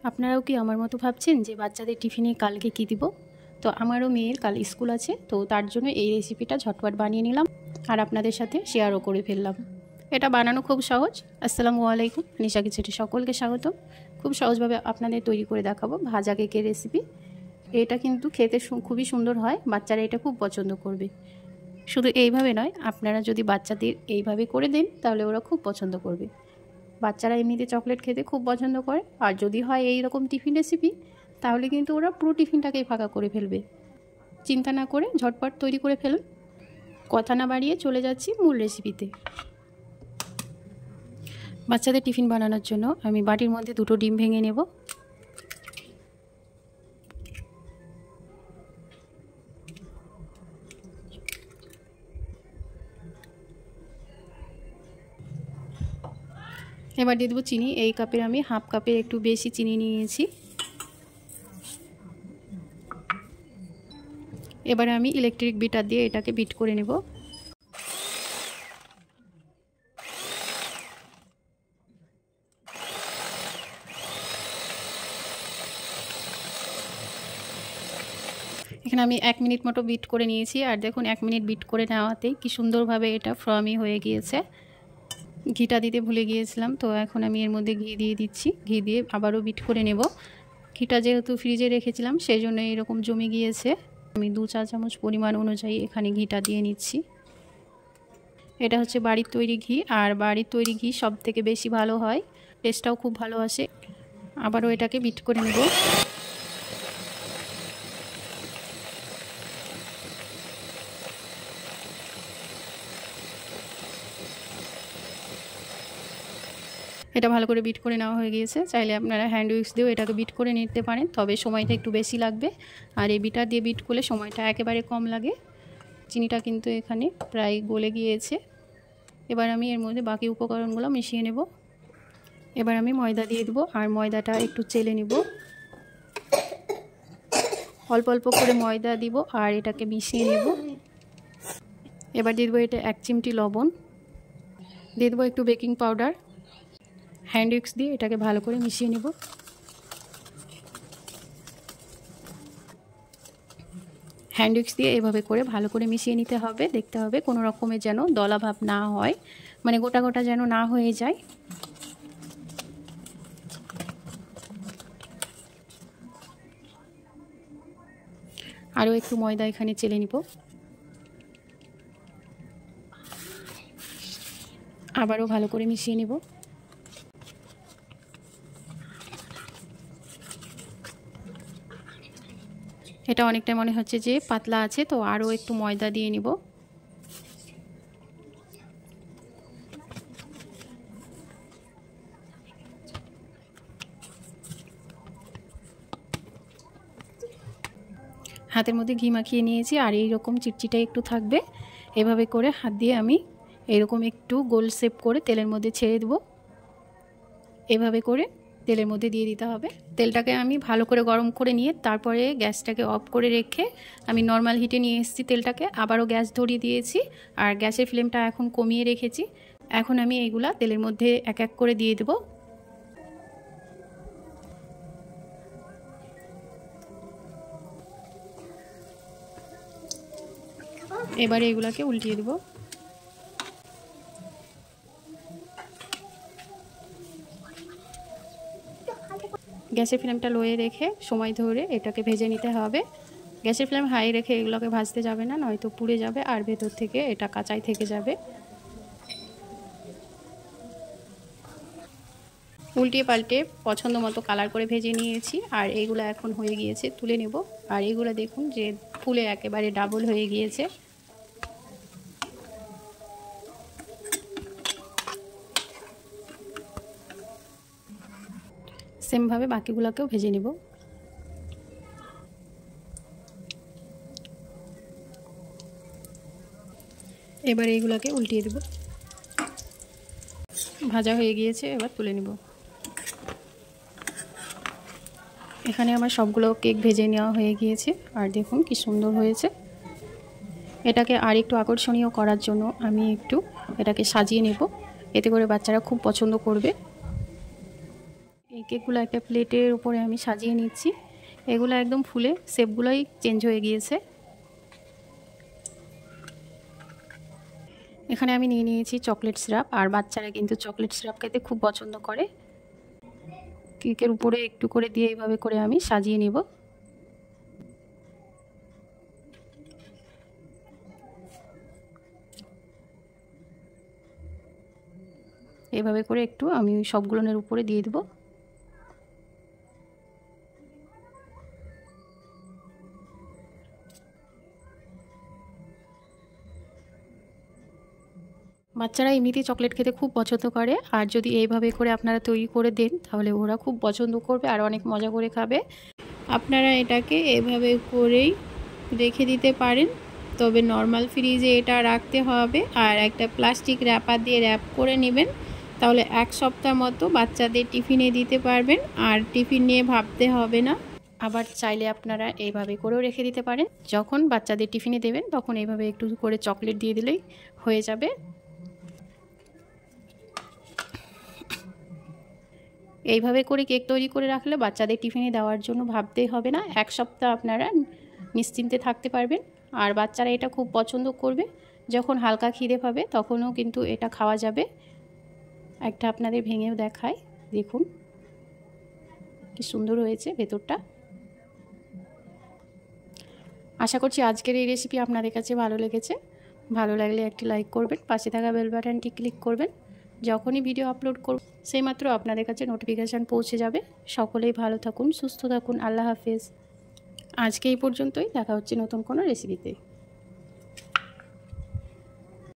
আপনারাও কি আমার মতো ভাবছেন যে বাচ্চাদের টিফিনে কালকে কী দিব? তো আমারও মেয়ের কাল স্কুল আছে, তো তার জন্য এই রেসিপিটা ঝটপট বানিয়ে নিলাম আর আপনাদের সাথে শেয়ারও করে ফেললাম। এটা বানানো খুব সহজ। আসসালামু আলাইকুম, নিশা কিচেনে সকলকে স্বাগতম। খুব সহজভাবে আপনাদের তৈরি করে দেখাবো ভাজা কেকের রেসিপি। এটা কিন্তু খেতে খুবই সুন্দর হয়, বাচ্চারা এটা খুব পছন্দ করবে। শুধু এইভাবে নয়, আপনারা যদি বাচ্চাদের এইভাবে করে দেন তাহলে ওরা খুব পছন্দ করবে। বাচ্চারা এমনিতে চকলেট খেতে খুব পছন্দ করে, আর যদি হয় এই রকম টিফিন রেসিপি তাহলে কিন্তু ওরা পুরো টিফিনটাকেই ফাঁকা করে ফেলবে। চিন্তা না করে ঝটপট তৈরি করে ফেলুন। কথা না বাড়িয়ে চলে যাচ্ছি মূল রেসিপিতে। বাচ্চাদের টিফিন বানানোর জন্য আমি বাটির মধ্যে 2টো ডিম ভেঙে নেব। এবার দিয়ে দেবো চিনি। এই কাপের আমি হাফ কাপের একটু বেশি চিনি নিয়েছি। এবারে আমি ইলেকট্রিক বিটার দিয়ে এটাকে বিট করে নেব। এখানে আমি 1 মিনিট মতো বিট করে নিয়েছি, আর দেখুন 1 মিনিট বিট করে নেওয়াতেই কি সুন্দরভাবে এটা ফ্রমি হয়ে গিয়েছে। ঘিটা দিতে ভুলে গিয়েছিলাম, তো এখন আমি এর মধ্যে ঘি দিয়ে দিচ্ছি। ঘি দিয়ে আবারও বিট করে নেব। ঘিটা যেহেতু ফ্রিজে রেখেছিলাম সেই জন্য এরকম জমে গিয়েছে। আমি 2 চা চামচ পরিমাণ অনুযায়ী এখানে ঘিটা দিয়ে নিচ্ছি। এটা হচ্ছে বাড়ির তৈরি ঘি, আর বাড়ির তৈরি ঘি সব থেকে বেশি ভালো হয়, টেস্টটাও খুব ভালো আসে। আবারও এটাকে বিট করে নেব। এটা ভালো করে বিট করে নেওয়া হয়ে গিয়েছে। চাইলে আপনারা হ্যান্ড উইক্স দিয়েও এটাকে বিট করে নিতে পারেন, তবে সময়টা একটু বেশি লাগবে। আর এই বিটার দিয়ে বিট করলে সময়টা একেবারে কম লাগে। চিনিটা কিন্তু এখানে প্রায় গলে গিয়েছে। এবার আমি এর মধ্যে বাকি উপকরণগুলো মিশিয়ে নেব। এবার আমি ময়দা দিয়ে দেবো, আর ময়দাটা একটু চেলে নেব। অল্প অল্প করে ময়দা দিব আর এটাকে মিশিয়ে নেব। এবার দিয়ে দেবো এটা 1 চিমটি লবণ, দিয়ে দেবো একটু বেকিং পাউডার। হ্যান্ড উইক্স দিয়ে এটাকে ভালো করে মিশিয়ে নেব। হ্যান্ড উইক্স দিয়ে এভাবে করে ভালো করে মিশিয়ে নিতে হবে। দেখতে হবে কোনো রকমের যেন দলা ভাব না হয়, মানে গোটা গোটা যেন না হয়ে যায়। আরও একটু ময়দা এখানে চেলে নিব। আবারও ভালো করে মিশিয়ে নেব। এটা অনেকটা মনে হচ্ছে যে পাতলা আছে, তো আরও একটু ময়দা দিয়ে নিব। হাতের মধ্যে ঘি মাখিয়ে নিয়েছি, আর এই রকম চিটচিটা একটু থাকবে। এভাবে করে হাত দিয়ে আমি এরকম একটু গোল শেপ করে তেলের মধ্যে ছেড়ে দেব। এভাবে করে তেলের মধ্যে দিয়ে দিতে হবে। তেলটাকে আমি ভালো করে গরম করে নিয়ে তারপরে গ্যাসটাকে অফ করে রেখে আমি নর্মাল হিটে নিয়ে এসেছি তেলটাকে। আবারও গ্যাস ধরিয়ে দিয়েছি আর গ্যাসের ফ্লেমটা এখন কমিয়ে রেখেছি। এখন আমি এইগুলা তেলের মধ্যে এক এক করে দিয়ে দেব। এবারে এগুলাকে উল্টিয়ে দেব। গ্যাসের ফ্লেমটা লোয়ে রেখে সময় ধরে এটাকে ভেজে নিতে হবে। গ্যাসের ফ্লেম হাই রেখে এগুলোকে ভাজতে যাবে না, নয়তো পুড়ে যাবে আর ভেতর থেকে এটা কাঁচাই থেকে যাবে। উল্টিয়ে পাল্টে পছন্দ মতো কালার করে ভেজে নিয়েছি, আর এইগুলো এখন হয়ে গিয়েছে, তুলে নেব। আর এইগুলো দেখুন যে ফুলে একেবারে ডাবল হয়ে গিয়েছে। সেমভাবে বাকিগুলোকেও ভেজে নেব। এবার এইগুলোকে উল্টিয়ে দেব। ভাজা হয়ে গিয়েছে, এবার তুলে নেব। এখানে আমার সবগুলো কেক ভেজে নেওয়া হয়ে গিয়েছে, আর দেখুন কি সুন্দর হয়েছে। এটাকে আর একটু আকর্ষণীয় করার জন্য আমি একটু এটাকে সাজিয়ে নেব, এতে করে বাচ্চারা খুব পছন্দ করবে। এই কেকগুলো একটা প্লেটের উপরে আমি সাজিয়ে নিচ্ছি। এগুলো একদম ফুলে শেপগুলোই চেঞ্জ হয়ে গিয়েছে। এখানে আমি নিয়ে নিয়েছি চকলেট সিরাপ, আর বাচ্চারা কিন্তু চকলেট সিরাপ খেতে খুব পছন্দ করে। কেকের উপরে একটু করে দিয়ে এইভাবে করে আমি সাজিয়ে নেব। এভাবে করে একটু আমি সবগুলোর উপরে দিয়ে দেব। বাচ্চারা এমনিতেই চকলেট খেতে খুব পছন্দ করে, আর যদি এইভাবে করে আপনারা তৈরি করে দেন তাহলে ওরা খুব পছন্দ করবে আর অনেক মজা করে খাবে। আপনারা এটাকে এভাবে করেই রেখে দিতে পারেন, তবে নর্মাল ফ্রিজে এটা রাখতে হবে আর একটা প্লাস্টিক র্যাপার দিয়ে র্যাপ করে নেবেন। তাহলে 1 সপ্তাহ মতো বাচ্চাদের টিফিনে দিতে পারবেন আর টিফিন নিয়ে ভাবতে হবে না। আবার চাইলে আপনারা এইভাবে করেও রেখে দিতে পারেন, যখন বাচ্চাদের টিফিনে দেবেন তখন এইভাবে একটু করে চকলেট দিয়ে দিলেই হয়ে যাবে। এইভাবে করে কেক তৈরি করে রাখলে বাচ্চাদের টিফিনে দেওয়ার জন্য ভাবতেই হবে না। 1 সপ্তাহ আপনারা নিশ্চিন্তে থাকতে পারবেন আর বাচ্চারা এটা খুব পছন্দ করবে। যখন হালকা খিদে পাবে তখনও কিন্তু এটা খাওয়া যাবে। একটা আপনাদের ভেঙেও দেখাই, দেখুন কি সুন্দর হয়েছে ভেতরটা। আশা করছি আজকের এই রেসিপি আপনাদের কাছে ভালো লেগেছে। ভালো লাগলে একটি লাইক করবেন, পাশে থাকা বেল বাটনটি ক্লিক করবেন। যখনই ভিডিও আপলোড করব সেইমাত্র আপনাদের কাছে নোটিফিকেশান পৌঁছে যাবে। সকলেই ভালো থাকুন, সুস্থ থাকুন। আল্লাহ হাফেজ। আজকে এই পর্যন্তই, দেখা হচ্ছে নতুন কোনো রেসিপিতে।